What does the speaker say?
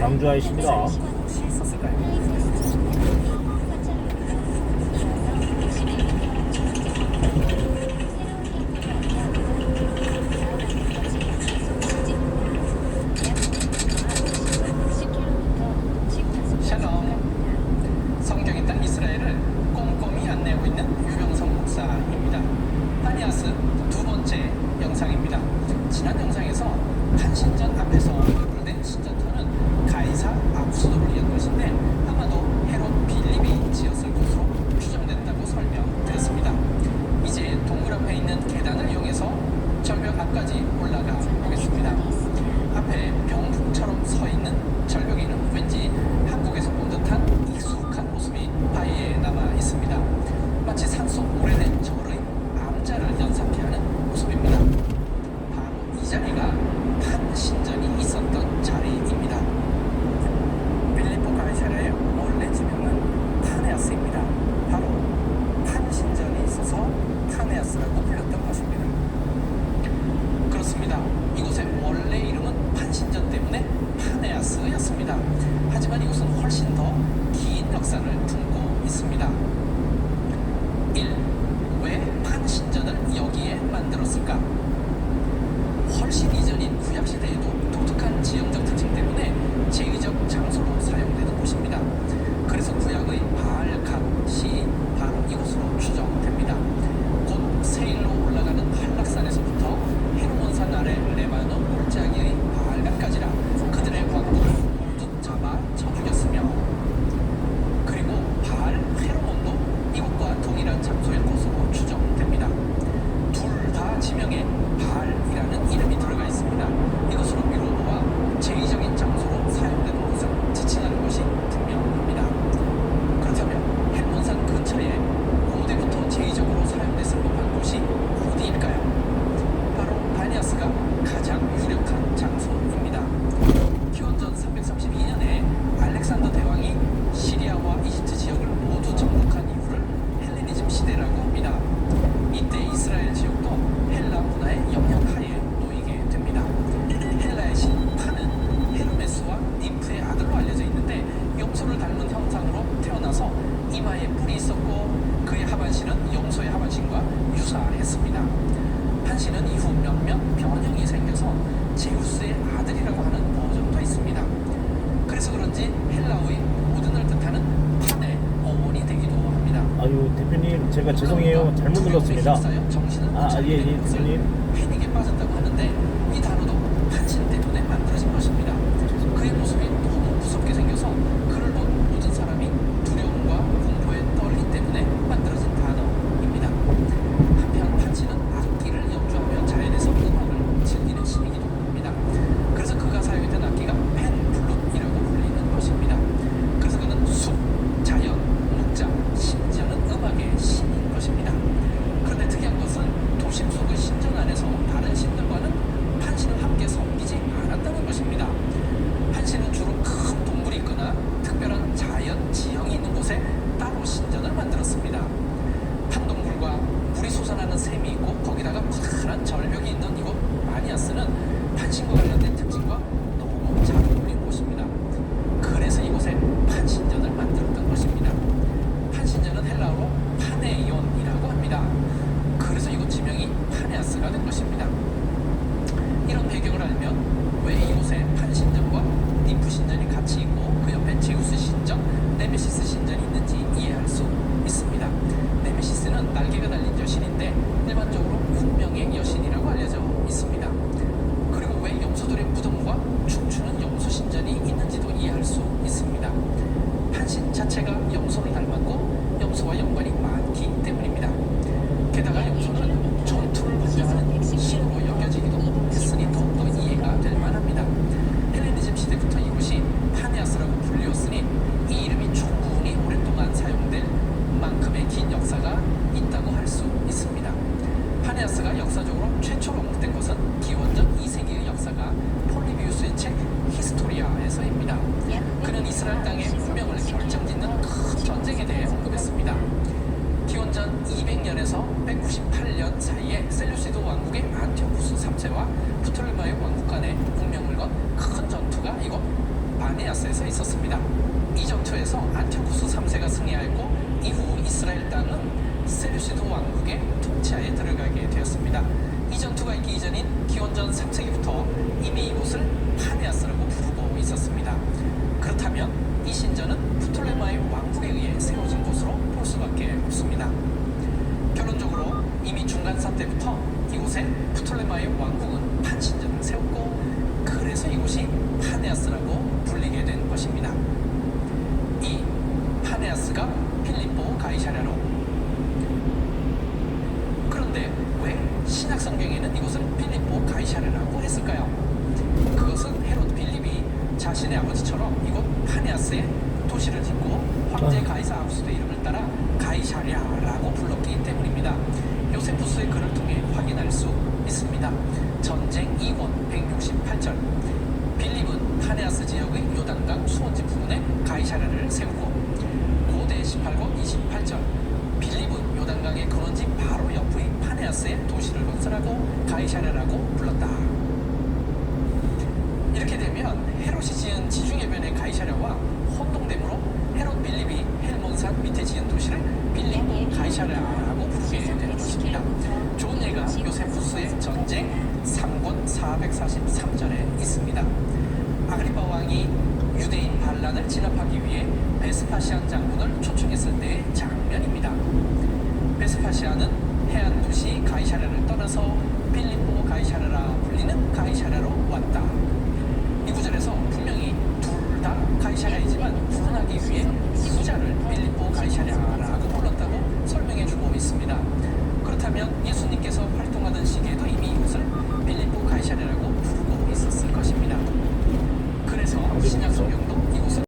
양주아이십니다. 샬롬. 성경의 땅 이스라엘을 꼼꼼히 안내하고 있는 유병성 목사입니다. 파니아스 두 번째 영상입니다. 지난 영상에서 판신전 앞에서 불된 신전터는 가이사 압수도를 위한 것인데 아마도 헤롯 빌립이 지었을 것으로 추정된다고 설명드렸습니다. 이제 동굴 앞에 있는 계단을 이용해서 절벽 앞까지 올라가 보겠습니다. 앞에 병풍처럼 서 있는 절벽에는 왠지 한국에서 본 듯한 익숙한 모습이 바위에 남아 있습니다. 마치 산속 오래된 절의 암자를 연상케 하는 모습입니다. 바로 이 자리가 판신전이 있었던 자리입니다. 빌립보 가이사랴의 원래 지명은 타네아스입니다. 바로 판신전이 있어서 타네아스라고 불렸던 것입니다. 그렇습니다. 이곳의 원래 이름은 판신전 때문에 파네아스였습니다. 하지만 이곳은 훨씬 더 긴 역사를 품고 있습니다. 1. 왜 판신전을 여기에 만들었을까? 훨씬 이전인 구약시대에도 독특한 지형적 특징 때문에 제의적 장소로 사용되는 곳입니다. 그래서 구약의 바알갓이 바로 이곳으로 추정됩니다. 곧 세일로 올라가는 한락산에서부터 헤르몬산 아래 레바논 골짜기의 바알갓까지라 그들의 광부를 모두 잡아 쳐죽였으며, 그리고 바알 헤르몬도 이곳과 동일한 장소일 것으로 추정됩니다. 둘 다 지명에 바알이라는 이름이 들어가 있습니다. 이것으로 미로보와 제의적인 장소로 사용되는 것을 지칭하는 것이 분명합니다. 그렇다면 헬몬산 근처에 고대부터 제의적으로 사용됐을 법한 곳이 어디일까요? 바로 바니아스가 가장 유력한 장소입니다. 기원전 332년에 알렉산더 대왕이 시리아와 이집트 지역을 모두 정복한 이후를 헬레니즘 시대라고 합니다. 이때 이스라엘 지역도 헬라 문화의 영향하에 놓이게 됩니다. 헬라의 신 판은 헤르메스와 ним프의 아들로 알려져 있는데 염소를 닮은 형상으로 태어나서 이마에 뿔이 있었고 그의 하반신은 염소의 하반신과 유사했습니다. 판신은 이후 몇몇 변형이 생겨서 제우스의 아들이라고 하는 버전도 있습니다. 그래서 그런지 헬라어의 모든을 뜻하는 판의 어원이 되기도 합니다. 아유 대표님 제가 죄송해요. 잘못 눌렀습니다. 예 대표님. 패닉에 빠졌다고 하는데 이 단어도 판신 때문에 만들어진 것입니다. 그의 모습이 너무 무섭게 생겨서 그를 본 모든 사람이 두려움과 공포에 떨림 때문에 만들어진 단어입니다. 한편 판신은 악기를 연주하며 자연에서 음악을 즐기는 신이기도 합니다. 그래서 그가 사용했던 악기가 펜플룻이라고 불리는 것입니다. 그래서 그는 숲, 자연, 목자, 심지어는 음악의 신인 것입니다. 그런데 특이한 것은 도심 속의 신전 안에서 다른 신들과는 판신을 함께 섬기지 않았다는 것입니다. 판신은 주로 큰 동굴이 있거나 특별한 자연 지형이 있는 곳에 따로 신전을 만들었습니다. 판동굴과 물이 솟아나는 샘이 있고 거기다가 커다란 절벽이 있는 이곳 마니아스는 판신과 관련된 특징과 너무 잘 어울리는 곳입니다. 그래서 이곳에 판신전을 만들었던 것입니다. 판신전은 헬라어로 파네이온이라고 합니다. 그래서 이곳 지명이 파네아스가 된 것입니다. 이런 배경을 알면 왜 이곳에 판신전과 ним프 신전이 같이 있고 그 옆에 제우스 신전, 네메시스 신전이 있는지 이해할 수 있습니다. 네메시스는 날개가 달린 여신인데 일반적으로 운명의 여신이라고 알려져 있습니다. 그리고 왜 염소들의 무덤과 파네아스에서 있었습니다. 이 전투에서 안티오쿠스 3세가 승리하였고 이후 이스라엘 땅은 세르시드 왕국의 통치하에 들어가게 되었습니다. 이 전투가 있기 이전인 기원전 3세기부터 이미 이곳을 파네아스라고 부르고 있었습니다. 그렇다면 이 신전은 프톨레마이 왕국에 의해 세워진 곳으로 볼 수밖에 없습니다. 결론적으로 이미 중간사 때부터 이곳에 프톨레마이 왕국은 판신전을 세웠고 그래서 이곳이 파네아스라고 불리게 된 것입니다. 이 파네아스가 필리포 가이사랴로. 그런데 왜 신약 성경에는 이곳을 필리포 가이사랴라고 했을까요? 그것은 헤롯 빌립이 자신의 아버지처럼 이곳 파네아스에 도시를 짓고 황제 가이사 아우구스도의 이름을 따라 가이사랴라고 불렀기 때문입니다. 요세푸스의 글을 통해 확인할 수 있습니다. 전쟁 2권 168절 빌립은 파네아스 지역의 요단강 수원지 부근에 가이사랴를 세우고 고대 18권 28절 빌립은 요단강의 근원지 바로 옆의 파네아스에 도시를 건설하고 가이사랴라고 불렀다. 이렇게 되면 헤롯이 지은 지중해변의 가이사랴와 혼동됨으로 헤롯 빌립이 헬몬산 밑에 지은 도시를 빌립보 가이사랴라고 부르게 되는 것입니다. 좋은 예가 요세푸스의 전쟁 3권 443절에 있습니다. 아그리파 왕이 유대인 반란을 진압하기 위해 베스파시안 장군을 초청했을 때의 장면입니다. 베스파시안은 해안 도시 가이사랴를 떠나서 빌립보 가이사랴라 불리는 가이사랴로 왔다. 이 구절에서 분명히 둘 다 가이사랴이지만 구분하기 위해 후자를 빌립보 가이사랴라고 불렀다고 설명해주고 있습니다. 그렇다면 예수님께서 활동하던 시기에도 이미 이곳을 빌립보 가이사랴라고 부르고 있었을 것입니다. 그래서 신약 성경